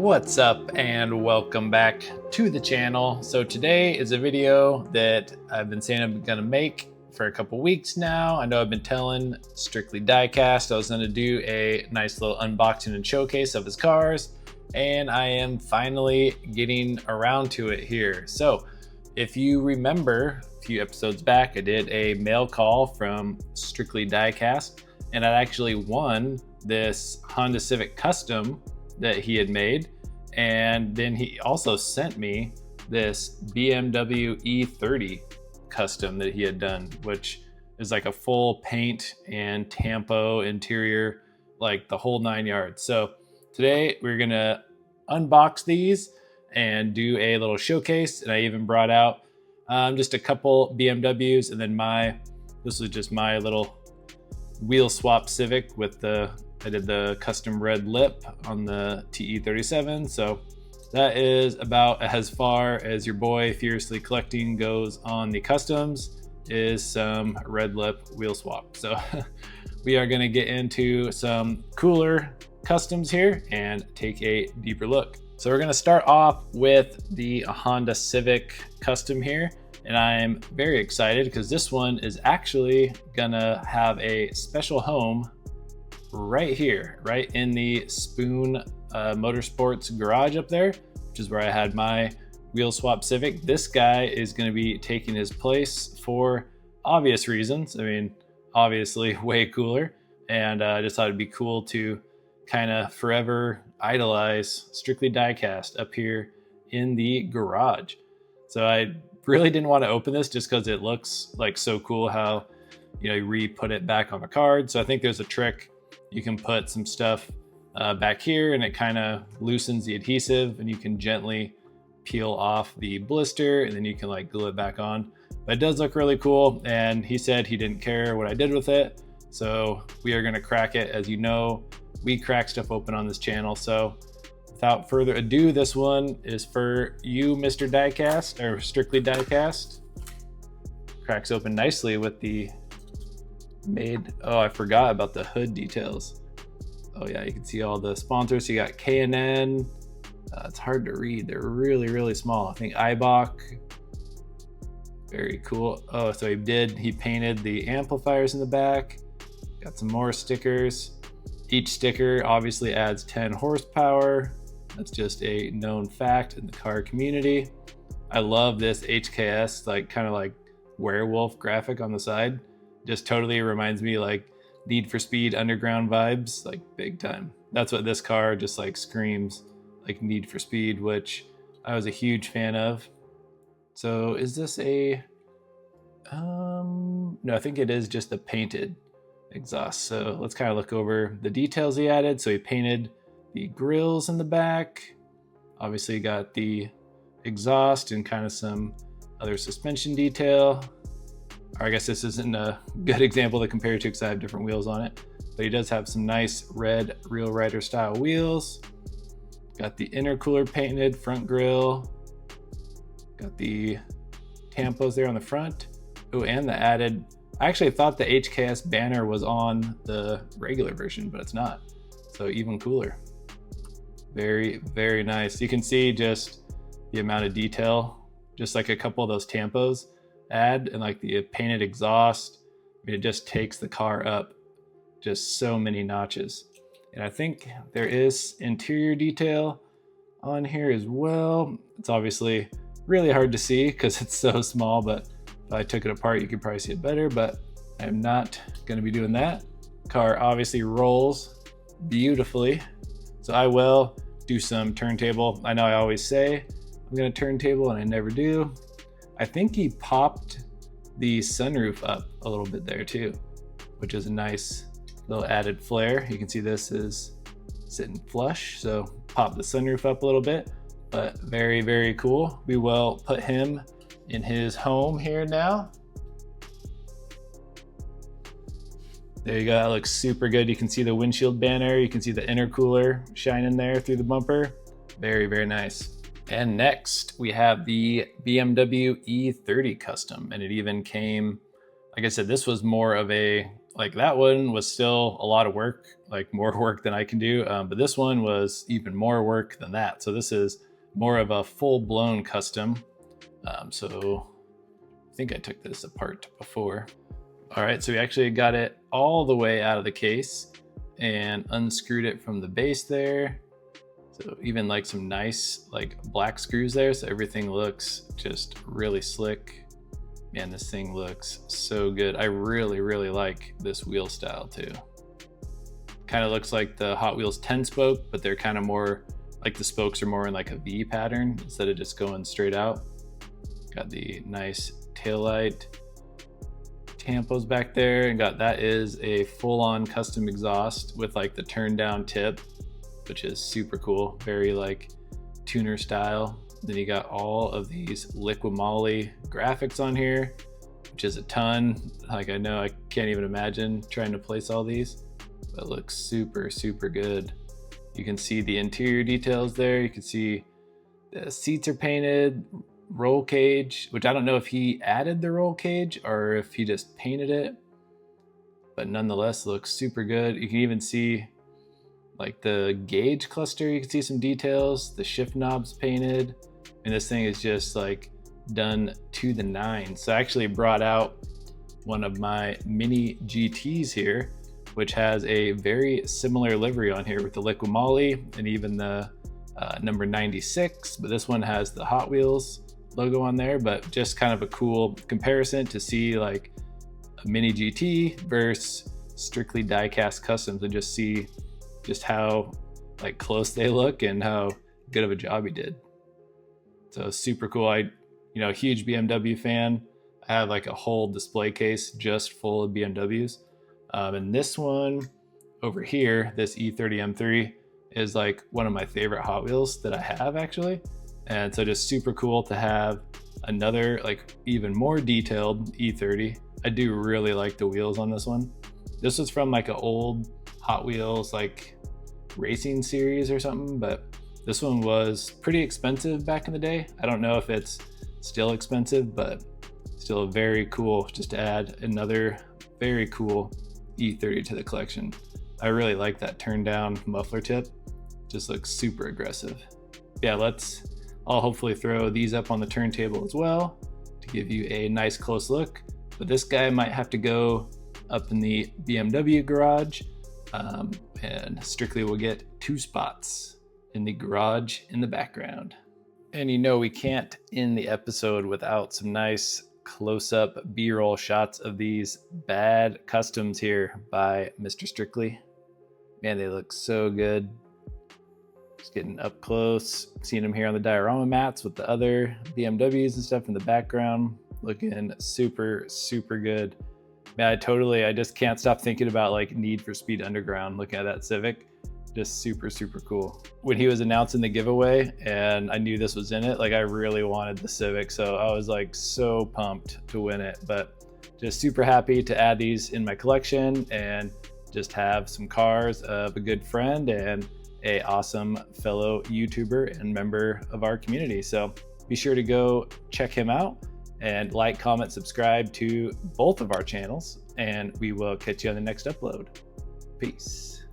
What's up and welcome back to the channel. So today is a video that I've been saying I'm gonna make for a couple weeks now. I know I've been telling Strictly Diecast I was gonna do a nice little unboxing and showcase of his cars, and I am finally getting around to it here. So if you remember a few episodes back, I did a mail call from Strictly Diecast, and I actually won this Honda Civic Custom that he had made. And then he also sent me this BMW E30 Custom that he had done, which is like a full paint and tampo interior, like the whole 9 yards. So today we're gonna unbox these and do a little showcase. And I even brought out just a couple BMWs, and then this was just my little wheel swap Civic with I did the custom red lip on the TE37. So that is about as far as your boy Fiercely Collecting goes on the customs, is some red lip wheel swap. So we are gonna get into some cooler customs here and take a deeper look. So we're gonna start off with the Honda Civic Custom here. And I'm very excited because this one is actually gonna have a special home right here, right in the Spoon Motorsports garage up there, which is where I had my wheel swap Civic. This guy is going to be taking his place for obvious reasons. I mean, obviously way cooler, and I just thought it'd be cool to kind of forever idolize Strictly Diecast up here in the garage. So I really didn't want to open this just because it looks like so cool how, you re-put it back on the card. So I think there's a trick. You can put some stuff back here and it kind of loosens the adhesive, and you can gently peel off the blister and then you can like glue it back on. But it does look really cool, and he said he didn't care what I did with it. So we are gonna crack it. As you know, we crack stuff open on this channel. So without further ado, this one is for you, Mr. Diecast, or Strictly Diecast. Cracks open nicely with the oh, I forgot about the hood details. Oh yeah, you can see all the sponsors. You got K&N. It's hard to read. They're really, really small. I think Ibach. Very cool. Oh, so he painted the amplifiers in the back. Got some more stickers. Each sticker obviously adds 10 horsepower. That's just a known fact in the car community. I love this HKS, kind of like werewolf graphic on the side. Just totally reminds me like Need for Speed Underground vibes, like big time. That's what this car just like screams, like Need for Speed, which I was a huge fan of. So is this a, no, I think it is just the painted exhaust. So let's kind of look over the details he added. So he painted the grills in the back. Obviously got the exhaust and kind of some other suspension detail. Or I guess this isn't a good example to compare to because I have different wheels on it, but he does have some nice red Real Rider style wheels. Got the intercooler painted, front grille. Got the tampos there on the front. Oh, and the added, I actually thought the HKS banner was on the regular version, but it's not. So even cooler. Very, very nice. You can see just the amount of detail, just like a couple of those tampos add, and like the painted exhaust. I mean, it just takes the car up just so many notches. And I think there is interior detail on here as well. It's obviously really hard to see because it's so small, but if I took it apart, you could probably see it better, but I'm not gonna be doing that. Car obviously rolls beautifully. So I will do some turntable. I know I always say I'm gonna turntable and I never do. I think he popped the sunroof up a little bit there too, which is a nice little added flair. You can see this is sitting flush, so pop the sunroof up a little bit, but very, very cool. We will put him in his home here now. There you go, that looks super good. You can see the windshield banner, you can see the intercooler shining there through the bumper. Very, very nice. And next we have the BMW E30 Custom, and it even came, like I said, this was more of a like that one was still a lot of work, like more work than I can do. But this one was even more work than that. So this is more of a full-blown custom. So I think I took this apart before. All right, so we actually got it all the way out of the case and unscrewed it from the base there. So even like some nice like black screws there. So everything looks just really slick. Man, this thing looks so good. I really like this wheel style too. Kind of looks like the Hot Wheels 10 spoke, but they're kind of more like the spokes are more in like a V pattern instead of just going straight out. Got the nice taillight tampos back there, and that is a full-on custom exhaust with like the turn down tip, which is super cool, very like tuner style. Then you got all of these liquid moly graphics on here, which is a ton. Like I know I can't even imagine trying to place all these, but it looks super good. You can see the interior details there. You can see the seats are painted, roll cage, which I don't know if he added the roll cage or if he just painted it, but nonetheless looks super good. You can even see like the gauge cluster, you can see some details, the shift knobs painted, and this thing is just like done to the nine. So I actually brought out one of my mini GTs here, which has a very similar livery on here with the liquid moly and even the number 96, but this one has the Hot Wheels logo on there. But just kind of a cool comparison to see like a mini GT versus strictly diecast customs, and just see just how like close they look and how good of a job he did. So super cool. Huge BMW fan. I have like a whole display case just full of BMWs. And this one over here, this E30 M3, is like one of my favorite Hot Wheels that I have actually. And so just super cool to have another like even more detailed E30. I do really like the wheels on this one. This was from like an old Hot Wheels like racing series or something, but this one was pretty expensive back in the day. I don't know if it's still expensive, but still very cool just to add another very cool E30 to the collection. I really like that turn down muffler tip. Just looks super aggressive. Yeah, I'll hopefully throw these up on the turntable as well to give you a nice close look. But this guy might have to go up in the BMW garage, and Strictly will get 2 spots in the garage in the background. And we can't end the episode without some nice close-up B-roll shots of these bad customs here by Mr. Strictly. Man, they look so good. Just getting up close, seeing them here on the diorama mats with the other BMWs and stuff in the background, looking super good. Man, I just can't stop thinking about like Need for Speed Underground, looking at that Civic. Just super cool. When he was announcing the giveaway and I knew this was in it, like I really wanted the Civic, so I was like so pumped to win it. But just super happy to add these in my collection and just have some cars of a good friend and a awesome fellow YouTuber and member of our community. So be sure to go check him out and like, comment, subscribe to both of our channels, and we will catch you on the next upload. Peace.